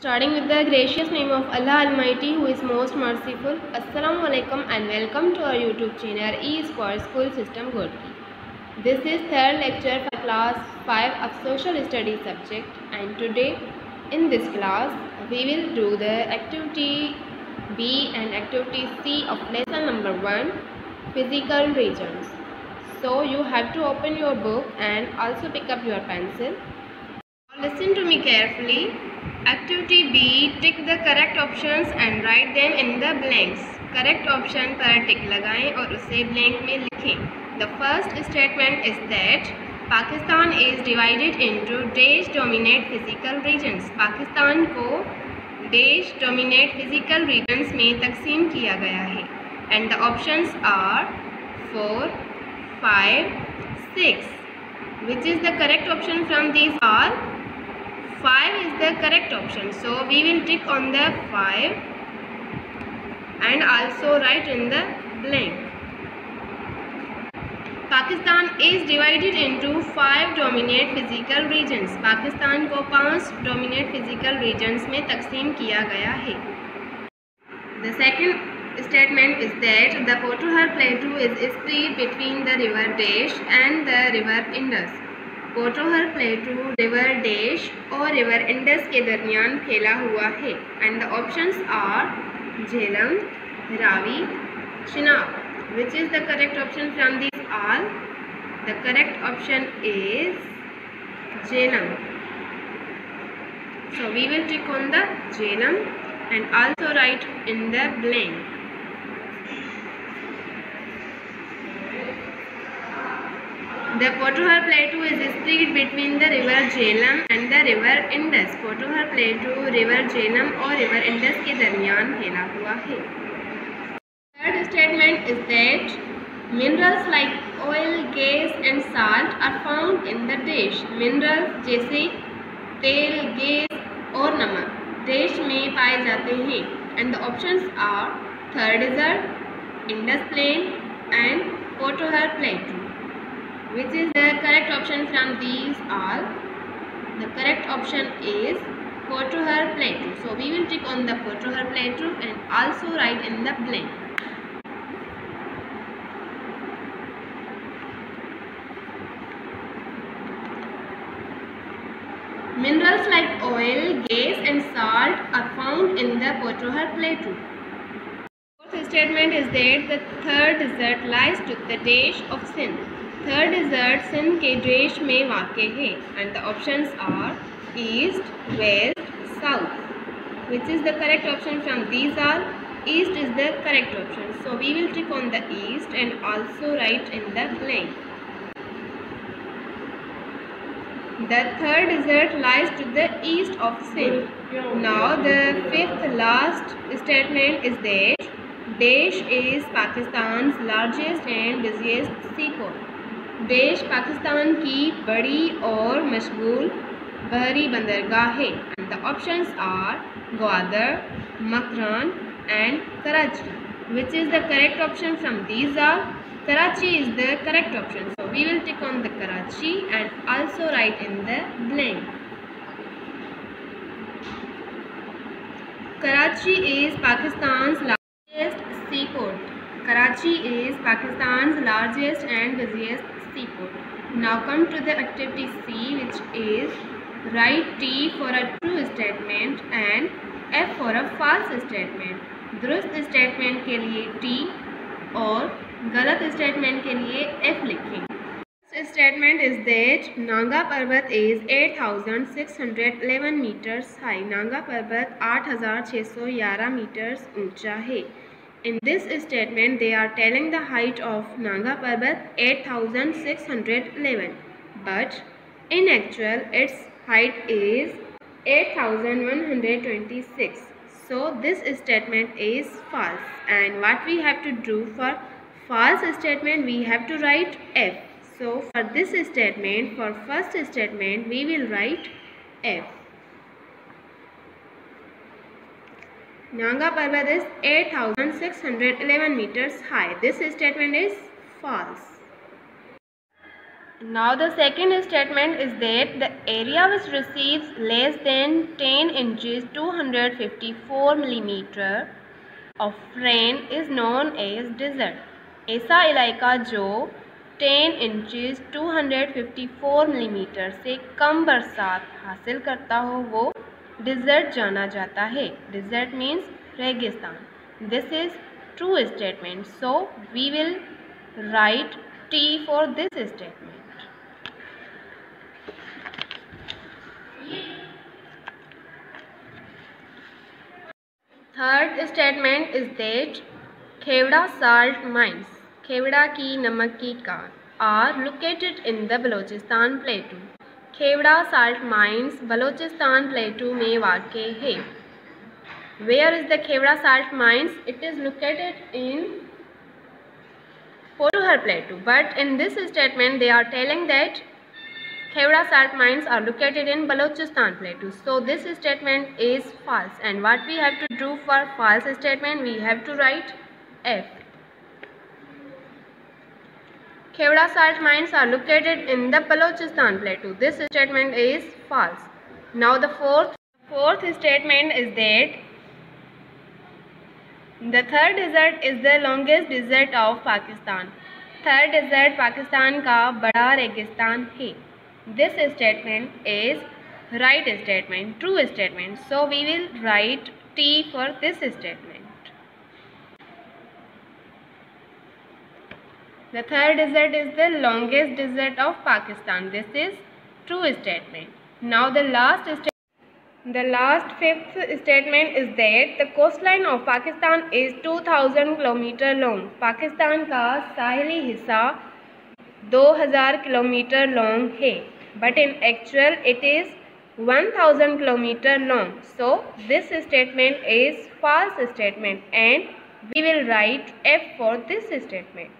Starting with the gracious name of Allah Almighty, who is most merciful. Assalamu alaikum and welcome to our YouTube channel E-Square School System Gorki. This is third lecture for class 5 of Social Studies subject, and today in this class we will do the activity B and activity C of lesson number 1, physical regions. So you have to open your book and also pick up your pencil. Listen to me carefully. Activity B, tick the correct options and write them in the blanks. Correct option पर टिक लगाएं और उसे blank में लिखें. The first statement is that Pakistan is divided into dash dominate physical regions. Pakistan को dash dominate physical regions में तकसीम किया गया है. And the options are 4, 5, 6. Which is the correct option from these all? 5 is the correct option, so we will tick on the 5 and also write in the blank. Pakistan is divided into 5 dominant physical regions. Pakistan को 5 dominant physical regions में तकसीम किया गया है. The second statement is that the Pothohar Plateau is split between the river Dash and the river Indus. Pothohar plateau river dash और river Indus के दरमियान फैला हुआ है. And the options are Jhelum, Ravi, Chenab. Which is the correct option from this all? The correct option is Jhelum. So we will tick on the Jhelum and also write in the blank. The Pothohar Plateau is split between the river Jhelum and the river Indus. Pothohar Plateau river Jhelum और river Indus के दरमियान फैला हुआ है. Third statement is that minerals like oil, gas and salt are found in the dash. Minerals जैसे तेल, gas और नमक देश में पाए जाते हैं. And the options are Thar Desert, Indus Plain and Pothohar Plateau. Which is the correct option from these all? The correct option is Pothohar Plateau. So we will tick on the Pothohar Plateau and also write in the blank. Minerals like oil, gas and salt are found in the Pothohar Plateau. Fourth statement is that the Thar Desert lies to the dash of Sindh. Third desert Sindh के देश में वाक़ है. And the options are east, west, south. Which is the correct option from these are? East is the correct option, so we will tick on the east and also write in the blank. The third desert lies to the east of Sindh. Now the fifth last statement is that Dash is Pakistan's largest and busiest seaport. देश पाकिस्तान की बड़ी और मशगूल बहरी बंदरगाह है. And the options are Gwadar, Makran and Karachi. Which is the correct option from these are? Karachi is the correct option, so we will tick on the Karachi and also write in the blank. Karachi is Pakistan's largest seaport. Karachi is Pakistan's largest and busiest seaport. Now come to the activity C, which is write T for a true statement and F for a false statement. दुरुस्त statement के लिए T और गलत statement के लिए F लिखें. First statement is that Nanga पर्वत is 8,611 meters high. Nanga पर्वत 8,611 मीटर्स ऊंचा है. In this statement, they are telling the height of Nanga Parbat 8,611, but in actual, its height is 8,126. So this statement is false. And what we have to do for false statement, we have to write F. So for this statement, for first statement, we will write F. Nanga Parbat is 8,611 meters high. This statement is false. Now the second statement is that the area which receives less than 10 inches 254 millimeter of rain is known as desert. ऐसा इलाका जो 10 inches 254 millimetre से कम बरसात हासिल करता हो वो dessert जाना जाता है. डिज़र्ट मीन्स रेगिस्तान. This is true statement, so we will write T for this statement. Third statement is that Khewda salt mines, Khewra की नमक की Khan, are located in the Balochistan plateau. Khewra salt mines Balochistan प्लेटू में वाक़ है. Where is the Khewda salt mines? It is located in Potohar plateau. But in this statement, they are telling that Khewda salt mines are located in Balochistan plateau. So this statement is false. And what we have to do for false statement? We have to write F. Khewda salt mines are located in the Balochistan plateau. This statement is false. Now the fourth statement is that the third desert is the longest desert of Pakistan. Third desert Pakistan का बड़ा रेगिस्तान है. This statement is right statement, true statement. So we will write T for this statement. The third desert is the longest desert of Pakistan. This is true statement. Now the last fifth statement is that the coastline of Pakistan is 2000 kilometre long. Pakistan का साहिली हिस्सा 2000 kilometre long है. But in actual it is 1000 kilometre long. So this statement is false statement and we will write F for this statement.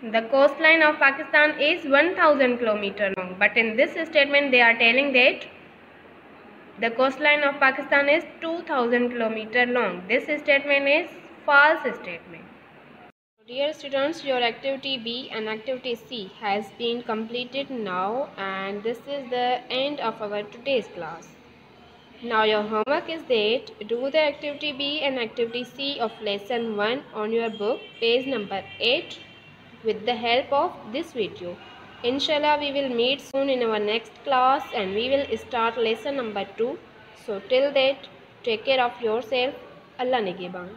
The coastline of Pakistan is 1000 kilometer long, but in this statement they are telling that the coastline of Pakistan is 2000 kilometer long. This statement is false statement. Dear students, your activity B and activity C has been completed now, and this is the end of our today's class. Now your homework is that do the activity B and activity C of lesson 1 on your book, page number 8. With the help of this video. Inshallah, we will meet soon in our next class and we will start lesson number 2. So till that, take care of yourself. Allah Nigeban.